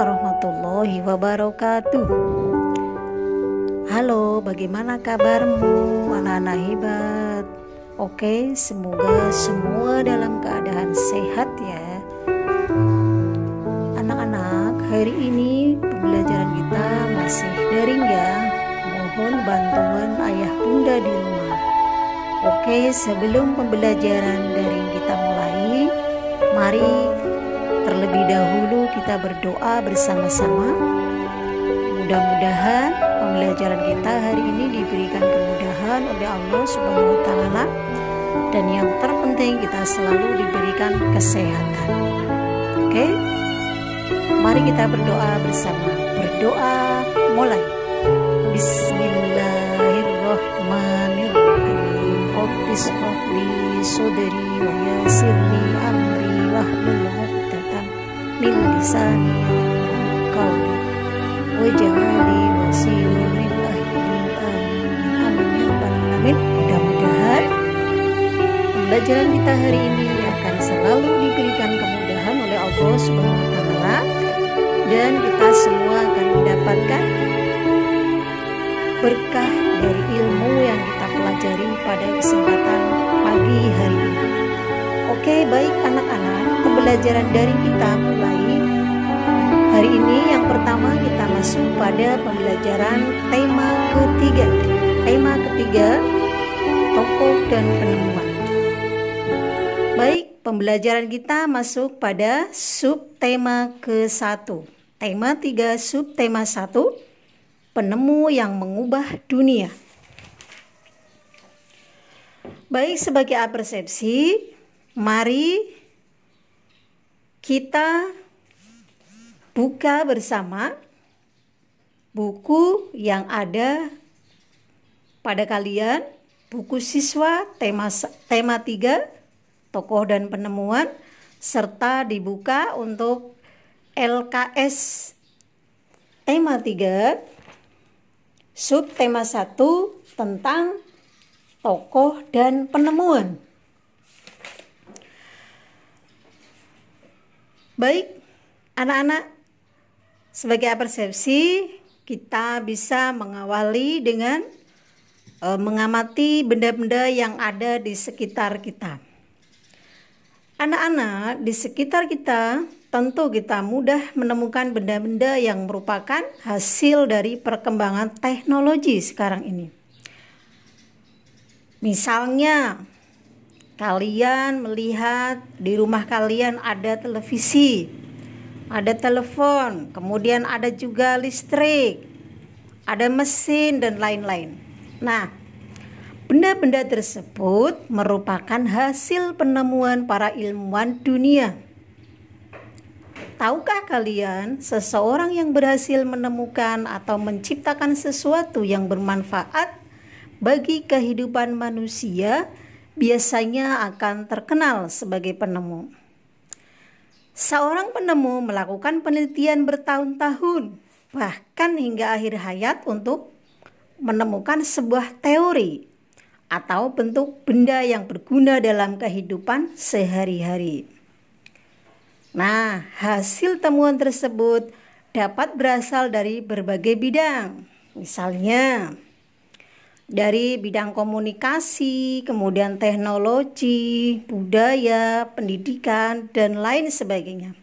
warahmatullahi wabarakatuh. Halo, bagaimana kabarmu anak-anak hebat? Oke, semoga semua dalam keadaan sehat ya. Anak-anak, hari ini pembelajaran kita masih daring ya. Mohon bantuan ayah bunda di rumah. Oke, sebelum pembelajaran daring kita mulai, mari terlebih dahulu kita berdoa bersama-sama. Mudah-mudahan pembelajaran kita hari ini diberikan kemudahan oleh Allah Subhanahu wa taala, dan yang terpenting kita selalu diberikan kesehatan. Oke? Mari kita berdoa bersama. Berdoa mulai. Bismillahirrahmanirrahim. Rabbis hrahli sodri wa yassirli amri wahlul 'uqdatam min lisani qawli waj'alni wasilan min ahli. Amin ya rabbal alamin. Mudah-mudahan pembelajaran kita hari ini akan selalu diberikan kemudahan oleh Allah Subhanahu wa taala, dan kita semua akan mendapatkan berkah dari ilmu yang kita pelajari pada kesempatan pagi hari ini. Oke, baik anak-anak, pembelajaran daring kita mulai. Hari ini yang pertama kita masuk pada pembelajaran tema ketiga. Tema ketiga, tokoh dan penemuan. Baik, pembelajaran kita masuk pada subtema ke-1. Tema 3, subtema 1, penemu yang mengubah dunia. Baik, sebagai persepsi, mari kita buka bersama buku yang ada pada kalian, buku siswa tema 3, tokoh dan penemuan, serta dibuka untuk LKS tema 3, subtema 1 tentang tokoh dan penemuan. Baik, anak-anak, sebagai persepsi kita bisa mengawali dengan mengamati benda-benda yang ada di sekitar kita. Anak-anak, di sekitar kita tentu kita mudah menemukan benda-benda yang merupakan hasil dari perkembangan teknologi sekarang ini. Misalnya, kalian melihat di rumah kalian ada televisi, ada telepon, kemudian ada juga listrik, ada mesin, dan lain-lain. Nah, benda-benda tersebut merupakan hasil penemuan para ilmuwan dunia. Tahukah kalian, seseorang yang berhasil menemukan atau menciptakan sesuatu yang bermanfaat bagi kehidupan manusia biasanya akan terkenal sebagai penemu. Seorang penemu melakukan penelitian bertahun-tahun, bahkan hingga akhir hayat, untuk menemukan sebuah teori atau bentuk benda yang berguna dalam kehidupan sehari-hari. Nah, hasil temuan tersebut dapat berasal dari berbagai bidang. Misalnya, dari bidang komunikasi, kemudian teknologi, budaya, pendidikan, dan lain sebagainya.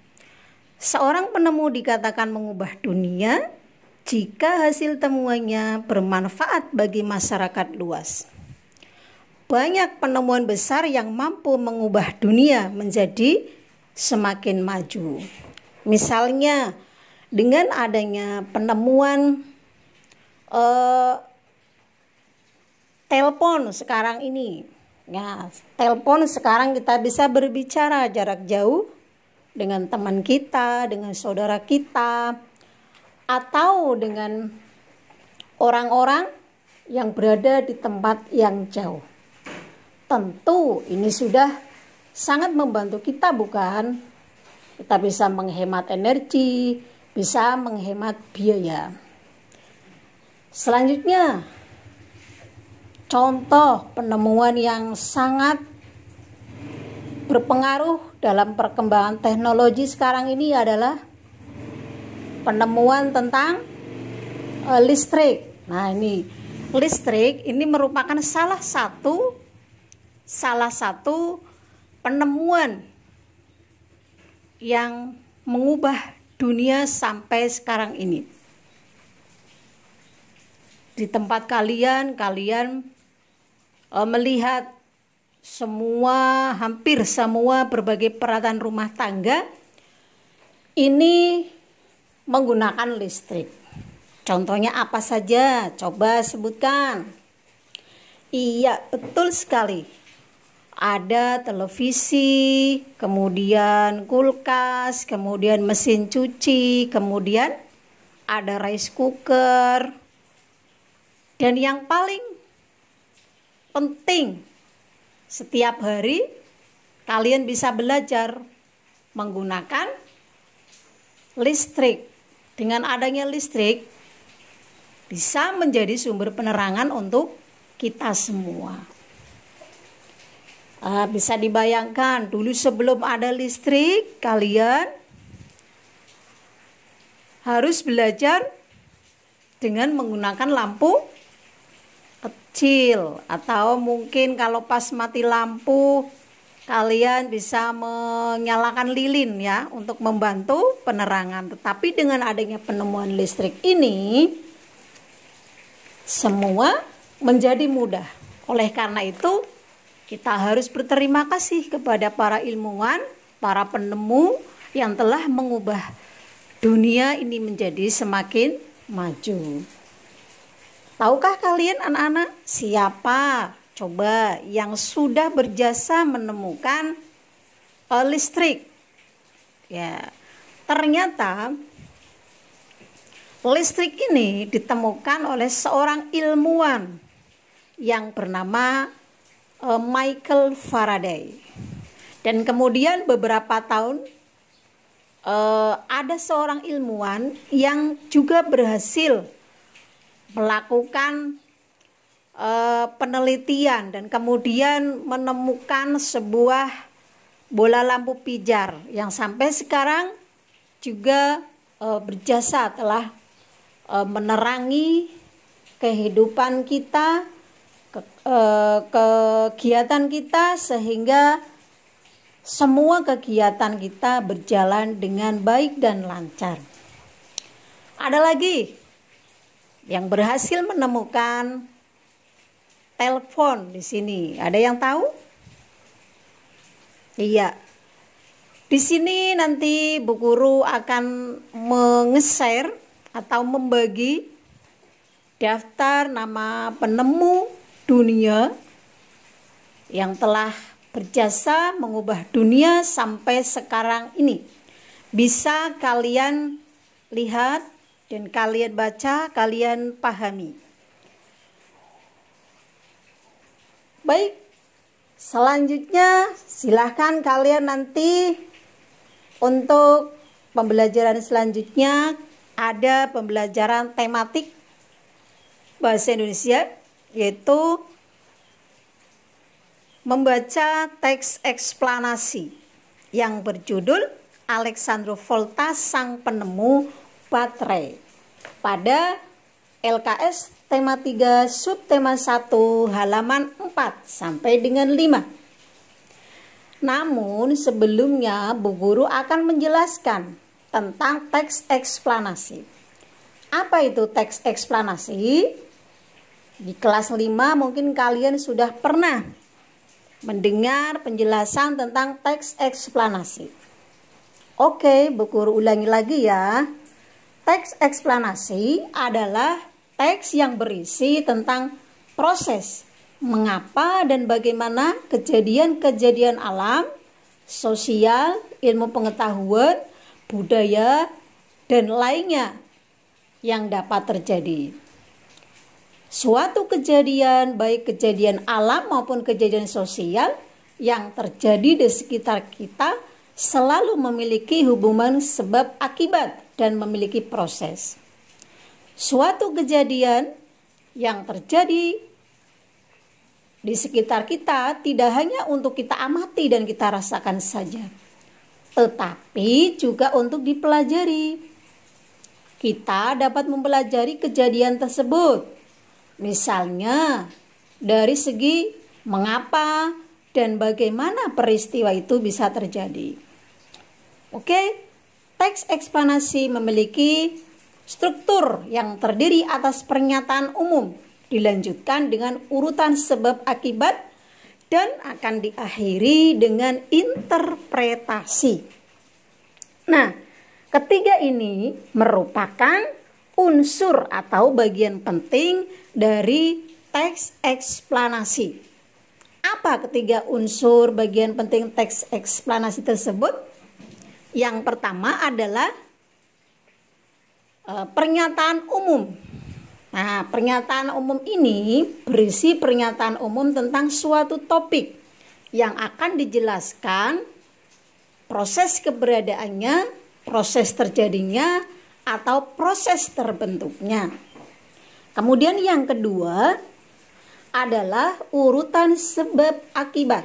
Seorang penemu dikatakan mengubah dunia jika hasil temuannya bermanfaat bagi masyarakat luas. Banyak penemuan besar yang mampu mengubah dunia menjadi semakin maju. Misalnya, dengan adanya penemuan telepon sekarang ini. Ya, telepon sekarang kita bisa berbicara jarak jauh dengan teman kita, dengan saudara kita, atau dengan orang-orang yang berada di tempat yang jauh. Tentu ini sudah sangat membantu kita, bukan? Kita bisa menghemat energi, bisa menghemat biaya. Selanjutnya, contoh penemuan yang sangat berpengaruh dalam perkembangan teknologi sekarang ini adalah penemuan tentang listrik. Nah, ini listrik ini merupakan salah satu penemuan yang mengubah dunia sampai sekarang ini. Di tempat kalian melihat hampir semua berbagai peralatan rumah tangga ini menggunakan listrik. Contohnya apa saja? Coba sebutkan. Iya, betul sekali. Ada televisi, kemudian kulkas, kemudian mesin cuci, kemudian ada rice cooker. Dan yang paling penting, setiap hari kalian bisa belajar menggunakan listrik. Dengan adanya listrik bisa menjadi sumber penerangan untuk kita semua. Bisa dibayangkan dulu sebelum ada listrik, kalian harus belajar dengan menggunakan lampu kecil, atau mungkin kalau pas mati lampu kalian bisa menyalakan lilin ya untuk membantu penerangan. Tetapi dengan adanya penemuan listrik ini semua menjadi mudah. Oleh karena itu kita harus berterima kasih kepada para ilmuwan, para penemu yang telah mengubah dunia ini menjadi semakin maju. Tahukah kalian anak-anak siapa coba yang sudah berjasa menemukan listrik? Ya, ternyata listrik ini ditemukan oleh seorang ilmuwan yang bernama Michael Faraday. Dan kemudian beberapa tahun ada seorang ilmuwan yang juga berhasil melakukan penelitian dan kemudian menemukan sebuah bola lampu pijar yang sampai sekarang juga berjasa telah menerangi kehidupan kita, kegiatan kita, sehingga semua kegiatan kita berjalan dengan baik dan lancar. Ada lagi yang berhasil menemukan telepon di sini. Ada yang tahu? Iya. Di sini nanti Bu Guru akan menge-share atau membagi daftar nama penemu dunia yang telah berjasa mengubah dunia sampai sekarang ini. Bisa kalian lihat dan kalian baca, kalian pahami. Baik, selanjutnya silahkan kalian nanti untuk pembelajaran selanjutnya ada pembelajaran tematik bahasa Indonesia, yaitu membaca teks eksplanasi yang berjudul Alexandro Volta Sang Penemu Baterai pada LKS tema 3 subtema 1 halaman 4 sampai dengan 5. Namun sebelumnya Bu Guru akan menjelaskan tentang teks eksplanasi. Apa itu teks eksplanasi? Di kelas 5 mungkin kalian sudah pernah mendengar penjelasan tentang teks eksplanasi. Oke, Bu Guru ulangi lagi ya. Teks eksplanasi adalah teks yang berisi tentang proses mengapa dan bagaimana kejadian-kejadian alam, sosial, ilmu pengetahuan, budaya, dan lainnya yang dapat terjadi. Suatu kejadian, baik kejadian alam maupun kejadian sosial yang terjadi di sekitar kita selalu memiliki hubungan sebab akibat dan memiliki proses. Suatu kejadian yang terjadi di sekitar kita tidak hanya untuk kita amati dan kita rasakan saja, tetapi juga untuk dipelajari. kita dapat mempelajari kejadian tersebut. Misalnya, dari segi mengapa dan bagaimana peristiwa itu bisa terjadi. Oke, teks eksplanasi memiliki struktur yang terdiri atas pernyataan umum, dilanjutkan dengan urutan sebab akibat, dan akan diakhiri dengan interpretasi. Nah, ketiga ini merupakan unsur atau bagian penting dari teks eksplanasi. Apa ketiga unsur bagian penting teks eksplanasi tersebut? Yang pertama adalah pernyataan umum. Nah, pernyataan umum ini berisi pernyataan umum tentang suatu topik yang akan dijelaskan proses keberadaannya, proses terjadinya, atau proses terbentuknya. Kemudian yang kedua adalah urutan sebab akibat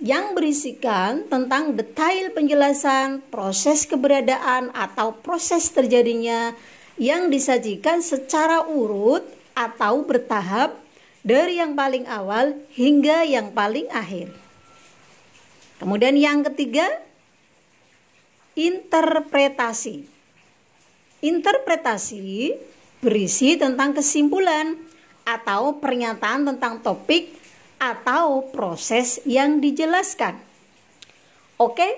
yang berisikan tentang detail penjelasan proses keberadaan atau proses terjadinya yang disajikan secara urut atau bertahap dari yang paling awal hingga yang paling akhir. Kemudian yang ketiga, interpretasi. Interpretasi berisi tentang kesimpulan atau pernyataan tentang topik atau proses yang dijelaskan. Oke?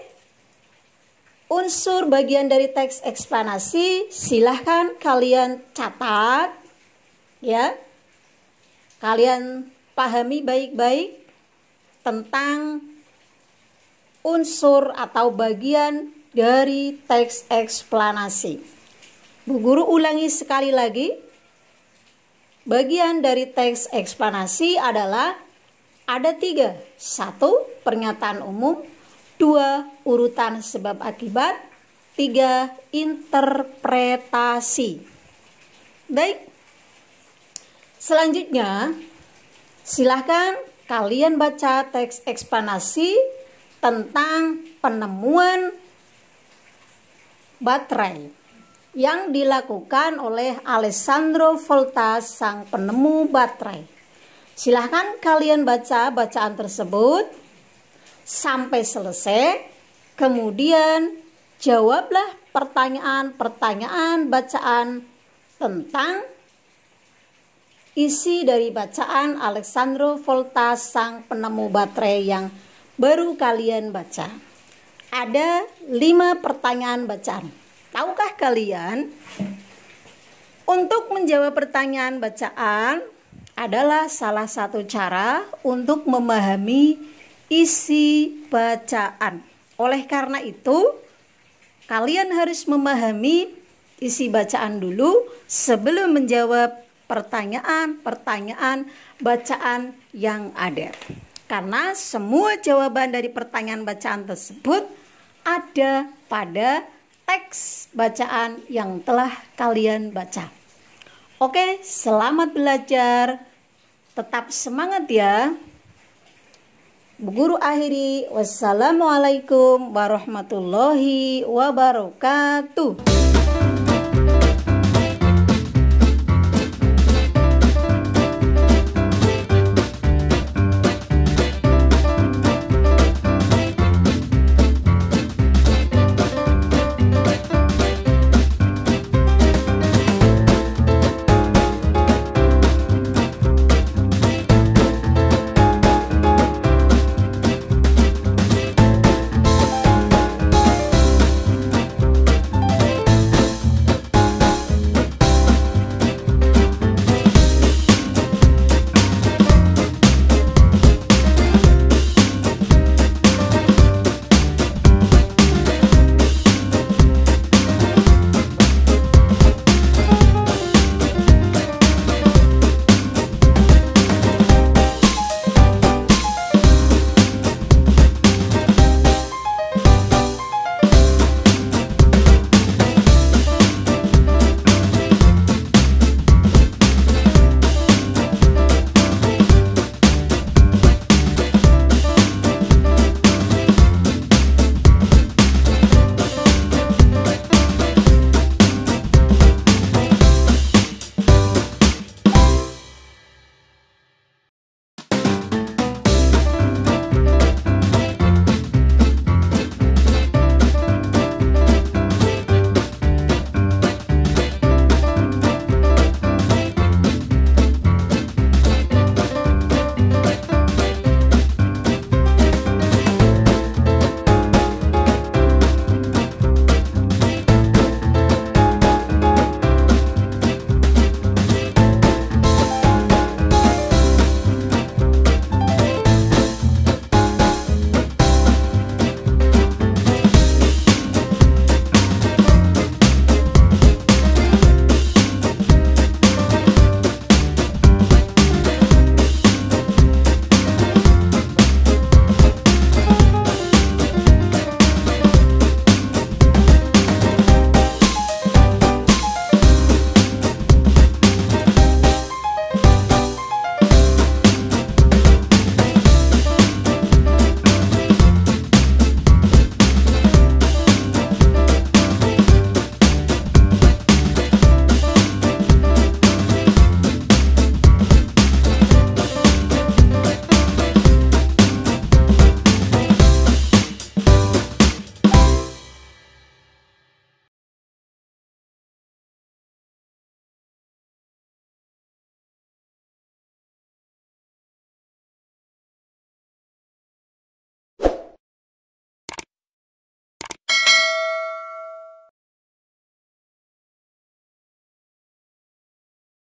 Unsur bagian dari teks eksplanasi silahkan kalian catat ya. Kalian pahami baik-baik tentang unsur atau bagian dari teks eksplanasi. Bu Guru ulangi sekali lagi. Bagian dari teks eksplanasi adalah ada 3. 1. Pernyataan umum. 2. Urutan sebab akibat. 3. Interpretasi. Baik. Selanjutnya, silahkan kalian baca teks eksplanasi tentang penemuan baterai yang dilakukan oleh Alessandro Volta, sang penemu baterai. Silahkan kalian baca bacaan tersebut sampai selesai, kemudian jawablah pertanyaan-pertanyaan bacaan tentang isi dari bacaan Alessandro Volta, sang penemu baterai yang baru kalian baca. Ada 5 pertanyaan bacaan. Tahukah kalian, untuk menjawab pertanyaan bacaan adalah salah satu cara untuk memahami isi bacaan. Oleh karena itu, kalian harus memahami isi bacaan dulu sebelum menjawab pertanyaan-pertanyaan bacaan yang ada. Karena semua jawaban dari pertanyaan bacaan tersebut ada pada teks bacaan yang telah kalian baca. Oke, selamat belajar. Tetap semangat ya. Bu Guru akhiri. Wassalamualaikum warahmatullahi wabarakatuh.